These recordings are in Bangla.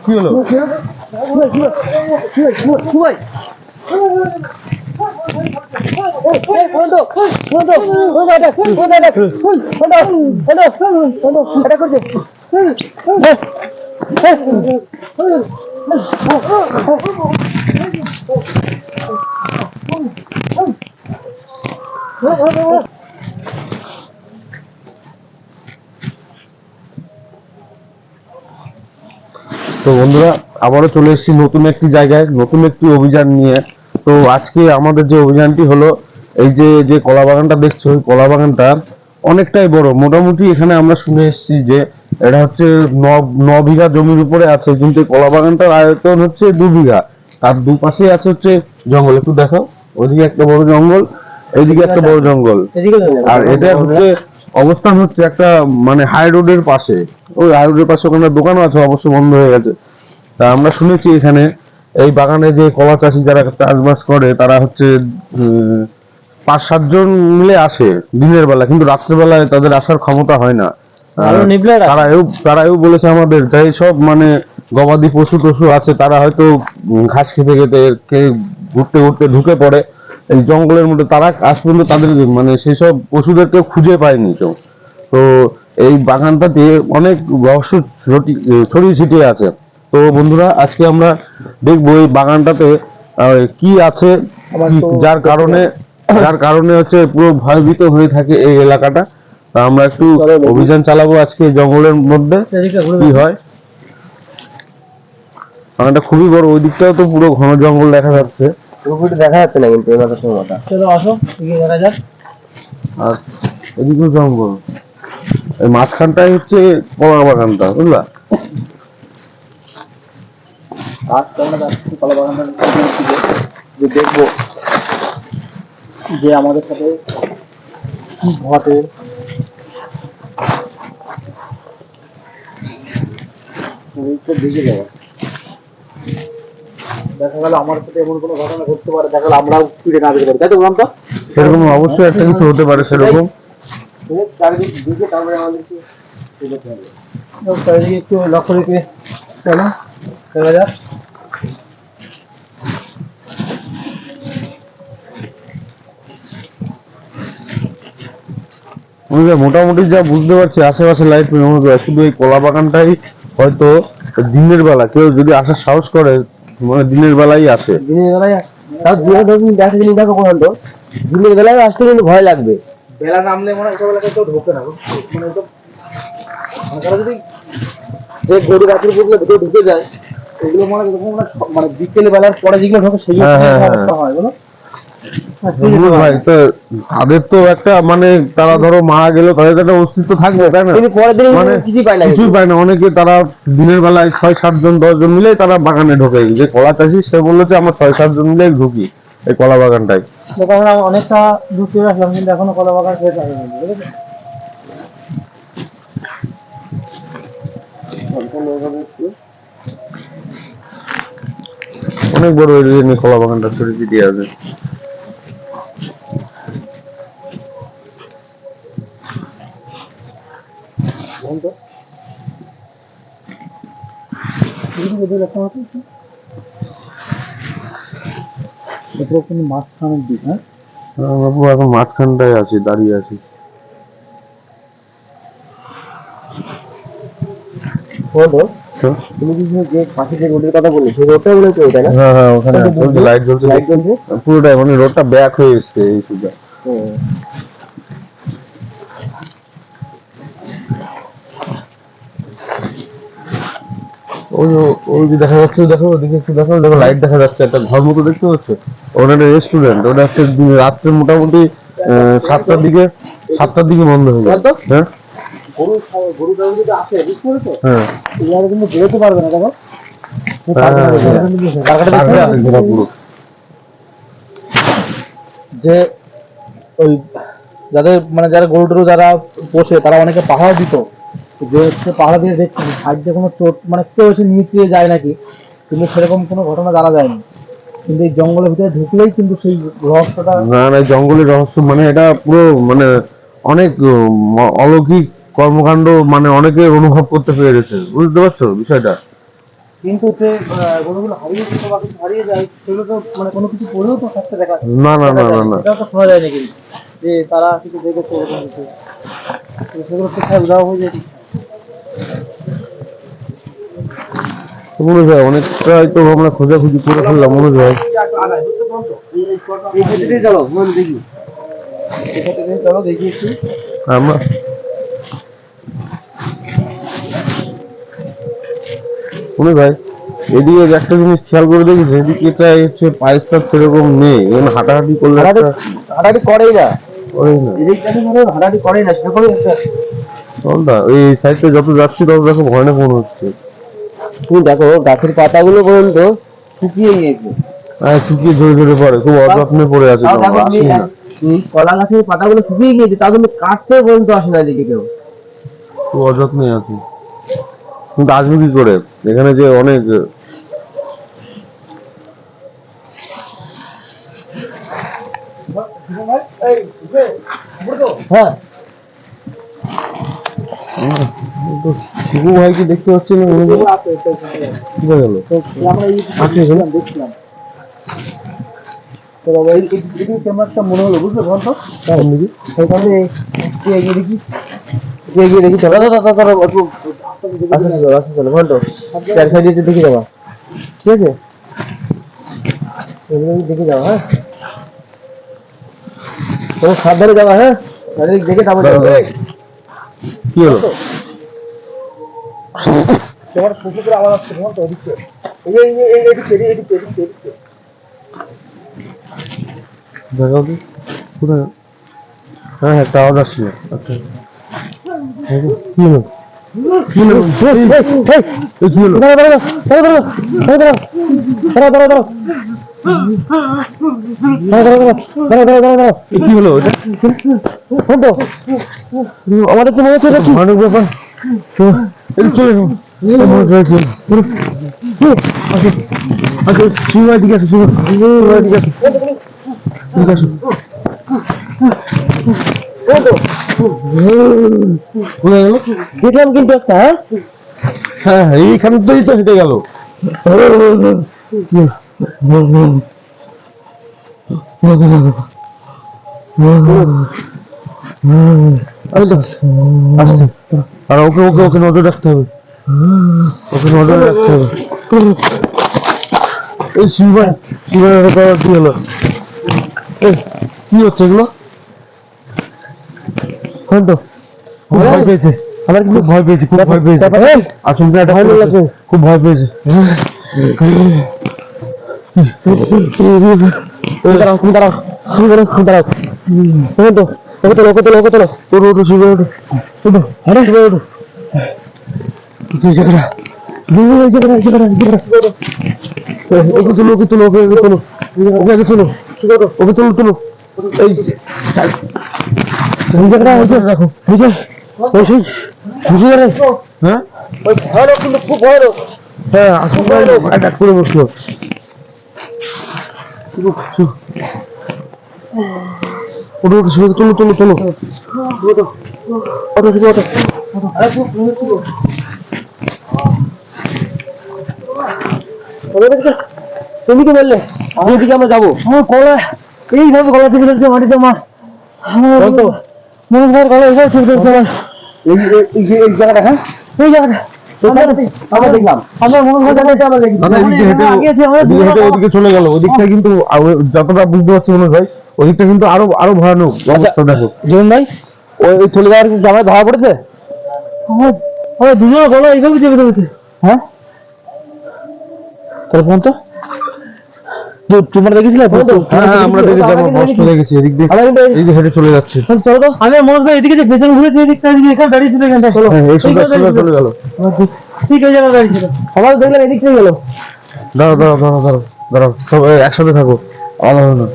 কি হলো? তো বন্ধুরা, আবারও চলে এসেছি নতুন একটি জায়গায়, নতুন একটি অভিযান নিয়ে। তো আজকে আমাদের যে অভিযানটি হলো, এই যে যে কলা বাগানটা দেখছো, ওই কলা বাগানটা অনেকটাই বড়। মোটামুটি এখানে আমরা শুনে এসেছি যে এটা হচ্ছে 9 বিঘা জমির উপরে আছে, কিন্তু এই কলা বাগানটার আয়তন হচ্ছে 2 বিঘা। তার দুপাশে আছে হচ্ছে জঙ্গল। একটু দেখো, ওইদিকে একটা বড় জঙ্গল, এইদিকে একটা বড় জঙ্গল। আর এটা হচ্ছে অবস্থান হচ্ছে একটা মানে হাই রোডের পাশে। ওই হাই রোডের পাশে ওখানে দোকানও আছে, অবশ্য বন্ধ হয়ে গেছে। তা আমরা শুনেছি এখানে এই বাগানে যে কলা চাষি যারা চাষবাস করে, তারা হচ্ছে 5-7 জন মিলে আসে দিনের বেলা, কিন্তু রাত্রের বেলায় তাদের আসার ক্ষমতা হয় না। তারাও বলেছে আমাদের, তাই সব মানে গবাদি পশু টশু আছে, তারা হয়তো ঘাস খেতে খেতে ঘুরতে ঘুরতে ঢুকে পড়ে এই জঙ্গলের মধ্যে। তারা আজ পর্যন্ত তাদের মানে সেই সব পশুদেরকে খুঁজে পায়নি কেউ। তো এই বাগানটাতে অনেক রহস্য ছড়িয়ে ছিটিয়ে আছে। তো বন্ধুরা, আজকে আমরা দেখবো এই বাগানটাতে কি আছে, যার কারণে হচ্ছে পুরো ভয়ভীত হয়ে থাকে এই এলাকাটা। তা আমরা একটু অভিযান চালাবো আজকে জঙ্গলের মধ্যে, কি হয়। বাগানটা খুবই বড়, ওই দিকটাও তো পুরো ঘন জঙ্গল দেখা যাচ্ছে। পুরোপুরি দেখা যাচ্ছে না কিন্তু এবার সময়টা। চলো আসো, এগিয়ে দেখা যাক। আর এদিকেও জঙ্গল, এই মাঝখানটাই হচ্ছে কলা বাগানটা, বুঝলা? আজকে আমরা যাচ্ছি কলা বাগানটা যে দেখবো যে আমাদের সাথে কি ঘটে। দেখে যাবো, দেখা গেল আমার সাথে এমন কোনো ঘটনা ঘটতে পারে, দেখা গেল আমরাও ফিরে না যেতে পারি, তাই তো বললাম। তো সেরকম অবশ্যই একটা কিছু হতে পারে সেরকম। চারিদিক দিকে তারপরে আমাদেরকে চারিদিকে একটু লক্ষ্য রেখে চলো দেখা যাক। মোটামুটি যা বুঝতে পারছি, আশেপাশে লাইট শুধু এই কলা বাগানটাই হয়তো দিনের বেলা কেউ যদি আসার সাহস করে, মানে দিনের বেলায় আসে। দিনের বেলায় দেখো পর্যন্ত দিনের বেলায় আসতে কিন্তু ভয় লাগবে। বেলা নামলে মনে হয় বেলাকে কেউ ঢোকে না, মানে তারা যদি গরু গাছের ভিতরে ঢুকে যায়, এগুলো মানে বিকেল বেলার পরে যেগুলো ঢোকে সেগুলো হয় বলো। ভাই, তো তাদের তো একটা মানে তারা ধরো মারা গেল, তাদের একটা অস্তিত্ব থাকবে, তাই না? মানে কিছুই পায় না। অনেকে তারা দিনের বেলায় 6-7 জন 10 জন মিলে তারা বাগানে ঢোকে। যে কলা চাষি সে বললো যে আমরা 6-7 জন মিলে ঢুকি এই কলা বাগানটায়। অনেকটা ঢুকে আসলাম, কিন্তু এখনো কলা বাগান শেষ হয়নি। অনেক বড় এরিয়া কলা বাগানটা ছড়িয়ে ছিটিয়ে আছে। মাঝখানের দিক, হ্যাঁ বাবু, এখন মাঝখানটায় আছি, দাঁড়িয়ে আছি। তুমি যে পাশে যে রোডের কথা বললে, সেই রোডটা বলেছো ওটা না? হ্যাঁ হ্যাঁ, ওখানে লাইট জ্বলছে, পুরোটাই মানে রোডটা ব্যাক হয়ে এসছে এই সুবিধা। ওই যে দেখা যাচ্ছে, দেখো ওদিকে একটু দেখো, দেখো লাইট দেখা যাচ্ছে, একটা ঘর মতো দেখতে পাচ্ছ। ওটা একটা রেস্টুরেন্ট। ওটা হচ্ছে রাত্রে মোটামুটি 7টার দিকে বন্ধ হয়ে যায়। হ্যাঁ, কিন্তু বেরোতে পারবে না, দেখো যে ওই যাদের মানে যারা গরু টরু যারা পোষে, তারা অনেকে পাহাড় দিত, যে হচ্ছে পাহাড় দিয়ে দেখছি সাইড দিয়ে কোনো চোট মানে কেউ এসে নিয়ে যায় নাকি, কিন্তু সেরকম কোনো ঘটনা জানা যায়নি। কিন্তু এই জঙ্গলের ভিতরে ঢুকলেই কিন্তু সেই রহস্যটা, না না, জঙ্গলের রহস্য মানে এটা পুরো মানে অনেক অলৌকিক কর্মকাণ্ড মানে অনেকে অনুভব করতে পেরেছে, বুঝতে পারছো বিষয়টা? কিন্তু যে গরুগুলো হারিয়ে যেত বা কিছু হারিয়ে যায় সেগুলো তো মানে কোনো কিছু পড়েও তো থাকতে দেখা না না না না না, সেটা তো শোনা যায় না কিন্তু যে তারা কিছু দেখেছে এরকম কিছু, তো সেগুলো কোথায় উধাও হয়ে যায়। মনে হয় অনেকটা হয়তো আমরা খোঁজাখুঁজি করে ফেললাম মনে হয়। এই ক্ষেত্রে চলো মন দেখি, এই ক্ষেত্রে চলো দেখি একটু। আমরা মনে ভাই এদিকে একটা জিনিস খেয়াল করে দেখি, এদিকে এটা হচ্ছে পায়ের সাপ সেরকম নেই, এখানে হাঁটাহাঁটি করলে একটা হাঁটাহাঁটি করেই না, ওই না এদিকটা ধরো হাঁটাহাঁটি করেই না সেরকমই একটা। চলটা ওই সাইডে যত যাচ্ছি তত দেখো ভয়ানক মনে হচ্ছে। তুমি দেখো গাছের পাতাগুলো পর্যন্ত শুকিয়ে গিয়েছে, শুকিয়ে ঝরে ঝরে পড়ে, খুব অযত্নে পড়ে আছে, তাও তো দেখো আসি না। কলা গাছের পাতাগুলো শুকিয়ে গিয়েছে তাও কিন্তু কাটতে পর্যন্ত আসে না এদিকে কেউ। খুব অযত্নে আছে, কিন্তু আসবে কি করে এখানে যে অনেক হ্যাঁ শিবু ভাইকে দেখতে পাচ্ছি না মনে হয়, কোথায় গেল? আমরা আছে এখানে? দেখছিলাম তো বাবা এই ক্যামেরাটা মনে হলো বুঝলে বন্ধ কোন দিকে? সেইখানে একটু এগিয়ে দেখি, একটু এগিয়ে দেখি চলো একটু আস্তে চলো বন্ধ চার সাইডে একটু দেখে যাওয়া, ঠিক আছে এগুলো দেখে যাওয়া। হ্যাঁ তোমার সাবধানে যাওয়া, হ্যাঁ চারিদিক দেখে তারপর যাওয়া। কি হলো? তোমার কুকুরের আওয়াজ আসছে বন্ধ এদিকে, এই যে এদিকে এদিকে এদিকে এদিকে দেখাও তো কোথায়? হ্যাঁ হ্যাঁ, একটা আওয়াজ আসছিল। আচ্ছা কি হলো? কি হলো? এই কি হলো? এই কি হলো এটা? আমাদের তো মনে হচ্ছে এটা কি ভয়ানক ব্যাপার। এই চলে যাও। মনে হয়েছে আচ্ছা শিবু ভাই দিকে আসো, শিবু ভাই দিকে আসো, দিকে আসো। কোথায় গেল? দেখলাম কিন্তু একটা, হ্যাঁ হ্যাঁ হ্যাঁ, এইখান থেকেই তো হেঁটে গেল। আর ওকে ওকে ওকে নজর রাখতে হবে, ওকে নজর রাখতে হবে। এই শিবাই শিবাই কি হলো? এই কি হচ্ছে এগুলো? তো ভয় পেয়েছে, আমার কিন্তু ভয় পেয়েছি, খুব ভয় পেয়েছে। আসলে একটা ভয় লাগছে, খুব ভয় পেয়েছে। দাঁড়াও তুমি দাঁড়াও তুমি দাঁড়াও তুমি দাঁড়াও তো ওকে তোলো ওকে তোলো ওকে তোলো ওটো ওটো শিবাই ওটো ওটো, আরে শিবাই ওটো। কিছু জায়গা ওকে তুলো ওকে তুলো ওকে আগে তুলো, ওকে আগে তুলো, ওকে তুলো তুলো। এই রাখো হ্যাঁ ওই ভয়ানক কিন্তু খুব ভয়ানক। হ্যাঁ আসলে অ্যাটাক করে বসলো। ওটা ওকে তুলো তুলো তুলো। আরে খুব ভয়ানক ছিল। তুমি কি বললে যেদিকে আমরা যাবো? আমার গলা এইভাবে গলা থেকে ফেলছে মাটিতে মা, আমার মনে হয় গলা এইভাবে থেকে ফেলছে আমার। এই জায়গাটা, হ্যাঁ এই জায়গাটা আমরা দেখলাম, আমরা মনে হয় জায়গাটা আমরা দেখি ওদিকে চলে গেল। ওদিকটা কিন্তু যতটা বুঝতে পারছি মনে হয় ওদিকটা কিন্তু আরো আরো ভয়ানক অবস্থা। দেখো জীবন ভাই ওই চলে যাওয়ার জামায় ধরা পড়েছে, আমার দুজনের গলা এইভাবে চেপে ধরেছে। হ্যাঁ তাহলে ফোন তো তোমরা দেখেছিলে? হ্যাঁ হ্যাঁ, আমরা দেখেছি, আমরা বস্ত দেখেছি, এদিক দিয়ে এই যে হেঁটে চলে যাচ্ছে। চলো তো আমি মনে হয় এদিকে যে পেছনে ঘুরেছে এদিকটা এখানে দাঁড়িয়ে ছিল এখানটা। চলো এই চলে গেল। ঠিক এই জায়গায় দাঁড়িয়ে ছিল, আমার দেখলাম এদিক থেকে গেল। দাঁড়াও দাঁড়াও দাঁড়াও দাঁড়াও দাঁড়াও, সব একসাথে থাকো, আলাদা না।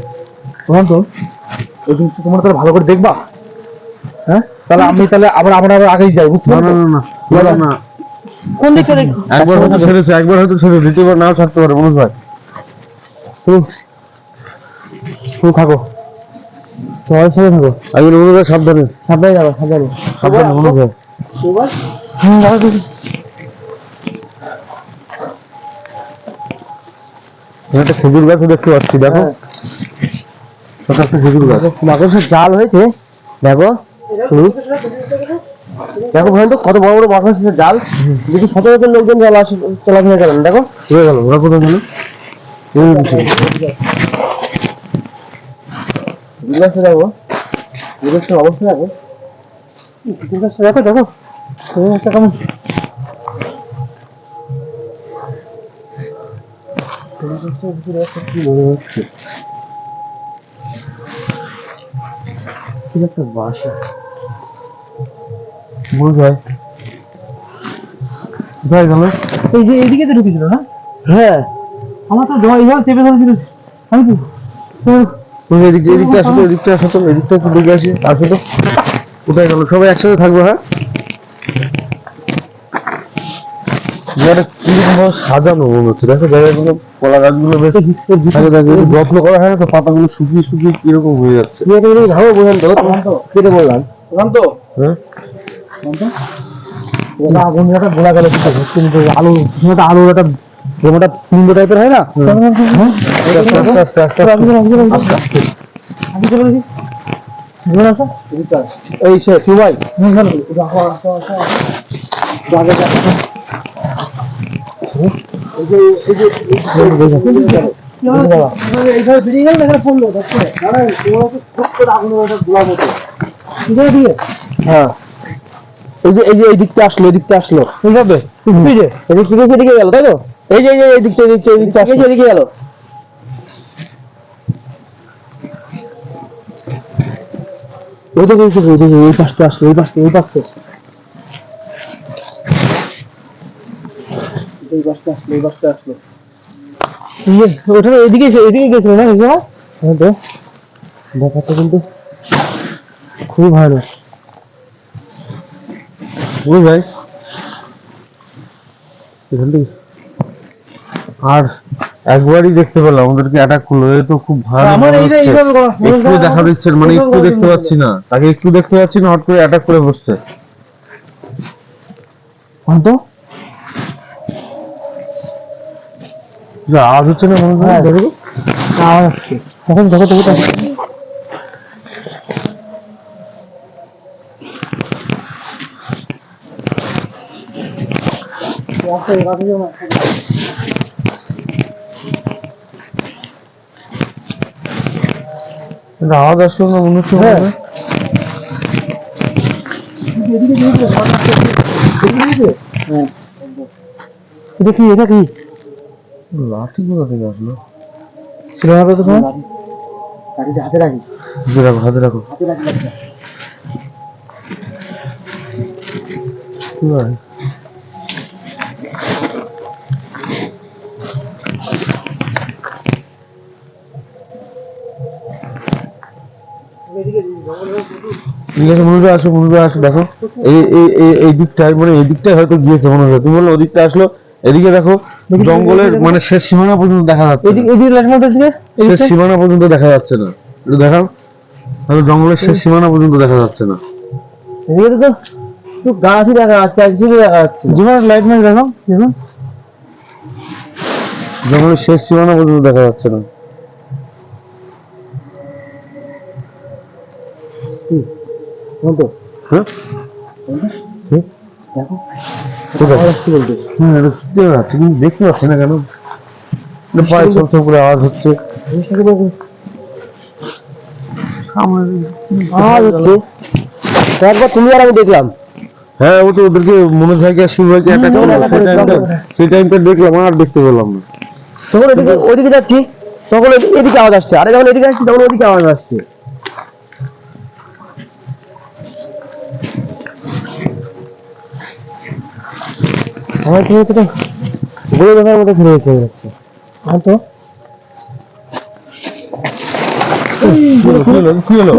তখন তো ওই জিনিসটা তোমরা তাহলে ভালো করে দেখবা, হ্যাঁ তাহলে আমি তাহলে আবার আমরা আগেই যাই, বুঝতে না না পারছো? না না না না, কোন দিকটা দেখো? একবার হয়তো ছেড়েছে, একবার হয়তো ছেড়ে দ্বিতীয়বার নাও ছাড়তে পারে মনে হয়। তুমি থাকো, সবাই সাথে থাকো, আমি মনে হয় সাবধানে সাবধানে যাবো সাবধানে। সাবধানে মনে হয়। একটা খেজুর গাছও দেখতে পাচ্ছি, দেখো ছোট একটা খেজুর গাছ। মাকড়সার জাল হয়েছে, দেখো দেখো ভাই, তো কত বড় বড় মাকড়সার জাল, দেখি সচরাচর লোকজন চলাফেরা করেন। দেখো হয়ে গেল, ওরা কোথায় গেল? দেখো অবস্থা দেখো, দেখো দেখো একটা কেমন কি মনে হচ্ছে, একটা বাসা মনে হয় কোথায় গেল? এই যে এইদিকে তো ঢুকেছিল না? হ্যাঁ, আমার তো জমা এইভাবে চেপে ধরেছিল। আমি তো তুমি এদিকটা আসো তো, এদিকটা আসো তো, এদিকটা একটু ঢুকে আসি, আসো তো। কোথায় গেল? সবাই একসাথে থাকবো, হ্যাঁ? কিরকম সাজানো মনে হচ্ছে, দেখো জায়গাগুলো, কলা গাছগুলো বেশ যত্ন করা হয় না তো, পাতাগুলো শুকিয়ে শুকিয়ে কিরকম হয়ে যাচ্ছে। ভালো বোঝান তো, কেটে বললাম তো, হ্যাঁ, আগুন একটা গোলা গেল, কিন্তু আলু আলু একটা জমাটা পিণ্ড টাইপের হয় না, আস্তে আস্তে এই সে সুবাই হ্যাঁ, এই যে এই দিকটা আসলো, এদিকটা আসলো এইভাবে স্পিডে, এদিক থেকে সেদিকে গেল, তাই তো? এই যে এই দিকটা এদিকটা আসলো, সেদিকে গেল। ওই দিকে এই পাশটা আসলো, এই পাশটা আসলো, ওটা এদিকে গেছিল না? হ্যাঁ তো, ব্যাপারটা কিন্তু খুবই ভালো। বুঝ ভাই, এখান থেকে আর একবারই দেখতে পেলাম ওদেরকে অ্যাটাক করলো, এ তো খুব ভালো। একটু দেখা দিচ্ছে, মানে একটু দেখতে পাচ্ছি না তাকে, একটু দেখতে পাচ্ছি না, হট করে অ্যাটাক করে বসছে। তো আওয়াজ হচ্ছে না মনে হয়, আওয়াজ আসছে, তখন দেখো আওয়াজ আসলো না মনে হচ্ছে। এটা কি লাঠি কোথা থেকে আসলো? ছিল না তো, তোমার হাতে রাখি, হাতে রাখো। কি ভাই, আসো দেখো, এই দিকটায়, মানে এই দিকটায় হয়তো গিয়েছে মনে হয়। তুমি বললো ওদিকটা আসলো, এদিকে দেখো জঙ্গলের মানে শেষ সীমানা পর্যন্ত দেখা যাচ্ছে, শেষ সীমানা পর্যন্ত দেখা যাচ্ছে না। একটু দেখাও, হয়তো জঙ্গলের শেষ সীমানা পর্যন্ত দেখা যাচ্ছে না। তো গাছই দেখা যাচ্ছে, একদিকে দেখা যাচ্ছে, জীবন লাইট ম্যান দেখো, জঙ্গলের শেষ সীমানা পর্যন্ত দেখা যাচ্ছে না। হ্যাঁ, দেখতে পাচ্ছি না কেন, পায়ে চলতে উপরে আওয়াজ হচ্ছে, একবার তুমি আর আমি দেখলাম। হ্যাঁ, ও তো ওদেরকে মনোজ ভাইকে আর শিব ভাইকে অ্যাটাক করলো, সেই টাইমটা দেখলাম, আর দেখতে পেলাম না। তখন ওইদিকে যাচ্ছি, তখন এদিকে আওয়াজ আসছে, আরে যখন এদিকে আসছি তখন ওদিকে আওয়াজ আসছে। আমার কি হচ্ছে, বলে দেখার মতো ফিরে গেছে আর তো কি হলো?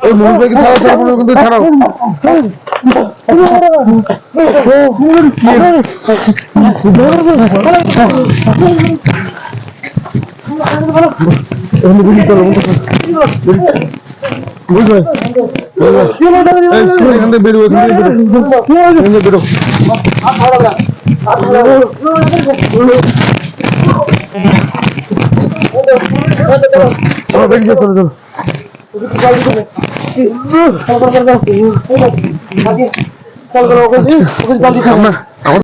ওই মহিলাকে ছাড়াও, ছাড়াও, কিন্তু ছাড়াও। এখান থেকে বেরো, এখান থেকে বেরো। বেরিয়ে চলো, চলো। চল